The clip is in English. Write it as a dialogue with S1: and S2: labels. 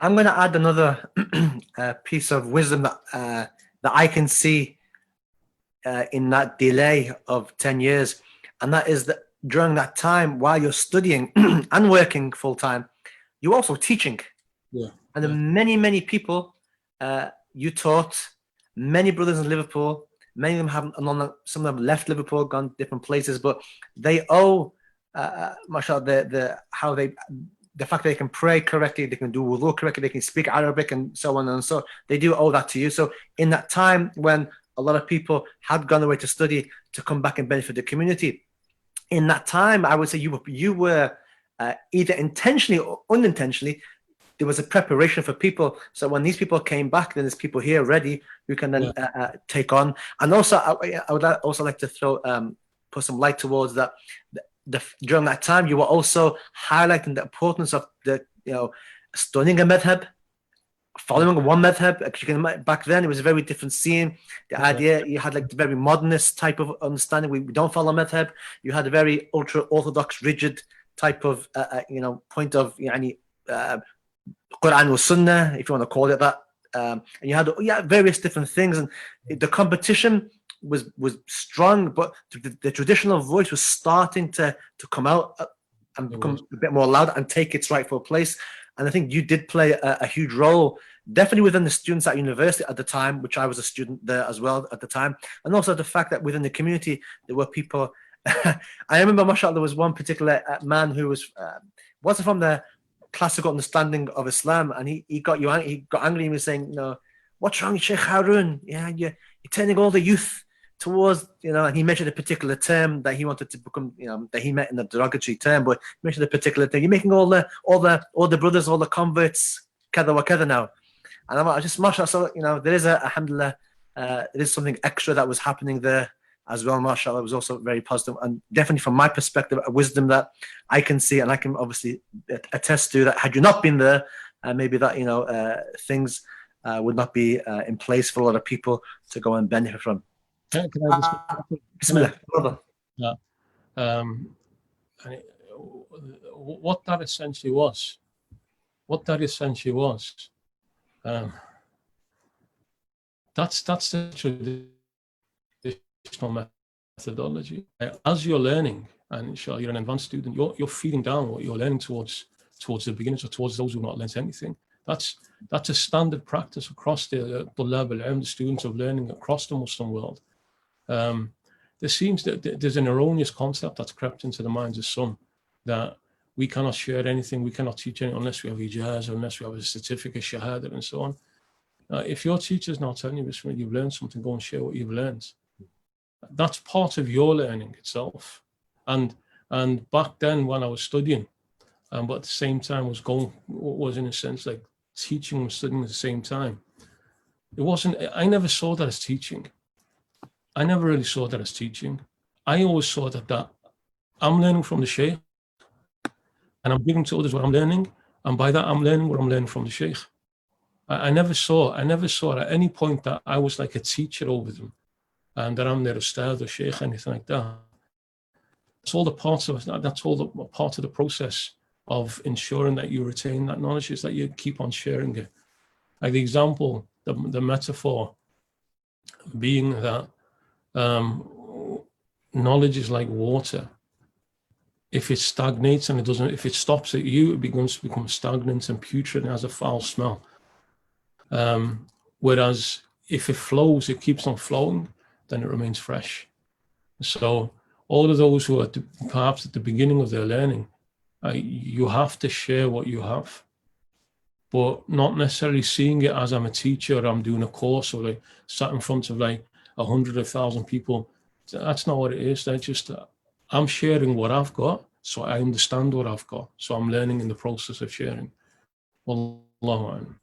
S1: I'm going to add another piece of wisdom that I can see in that delay of 10 years. And that is that during that time, while you're studying and working full time, you're also teaching.
S2: Yeah.
S1: And many, many people you taught, many brothers in Liverpool, many of them haven't, some of them left Liverpool, gone different places, but they owe, mashallah, the fact that they can pray correctly, they can do wudu correctly, they can speak Arabic and so on and so, they do owe that to you. So in that time when a lot of people had gone away to study to come back and benefit the community, in that time, I would say you were either intentionally or unintentionally, there was a preparation for people. So when these people came back, then there's people here ready who can then take on. And also, I would also like to put some light towards that. During that time, you were also highlighting the importance of studying a madhab, following one madhab. Back then, it was a very different scene. The idea, you had like the very modernist type of understanding. We don't follow madhab. You had a very ultra orthodox, rigid type of point of Quran or Sunnah, if you want to call it that. And you had various different things, and the competition was strong, but the traditional voice was starting to come out and become a bit more loud and take its rightful place. And I think you did play a huge role, definitely within the students at university at the time, which I was a student there as well at the time, and also the fact that within the community there were people. I remember, mashallah, there was one particular man who wasn't from the classical understanding of Islam, and he got angry and was saying, what's wrong with Sheikh Harun? Yeah, you're turning all the youth towards, and he mentioned a particular term that he wanted to become, that he meant in a derogatory term, but he mentioned a particular thing. You're making all the brothers, all the converts, kada wa kada now. And I just, mashallah, so, there is alhamdulillah, there is something extra that was happening there as well, mashallah. It was also very positive, and definitely from my perspective, a wisdom that I can see and I can obviously attest to, that had you not been there, maybe that things would not be in place for a lot of people to go and benefit from.
S2: Can I just
S1: Bismillah.
S2: Yeah. What that essentially was, that's the traditional methodology. As you're learning, and you're an advanced student, you're feeding down what you're learning towards the beginners or towards those who have not learned anything. That's a standard practice across the level and the students of learning across the Muslim world. There seems that there's an erroneous concept that's crept into the minds of some, that we cannot share anything, we cannot teach anything unless we have ijaz, unless we have a certificate, shahada, and so on. If your teacher's not telling you this, when you've learned something, go and share what you've learned. That's part of your learning itself. And back then when I was studying, but at the same time was in a sense like teaching and studying at the same time. I never saw that as teaching. I never really saw that as teaching. I always saw that I'm learning from the Shaykh, and I'm giving to others what I'm learning, and by that I'm learning what I'm learning from the Shaykh. I never saw at any point that I was like a teacher over them, and that I'm their ustad or Shaykh, anything like that. That's all part of the process of ensuring that you retain that knowledge, is that you keep on sharing it. Like the example, the metaphor being that knowledge is like water. If it stagnates and if it stops at you, it begins to become stagnant and putrid and has a foul smell. Whereas if it flows, it keeps on flowing, then it remains fresh. So all of those who are perhaps at the beginning of their learning, you have to share what you have, but not necessarily seeing it as I'm a teacher, or I'm doing a course, or like sat in front of like 100 or 1,000 people. That's not what it is. They're just, I'm sharing what I've got, so I understand what I've got. So I'm learning in the process of sharing. Wallahu a'lam.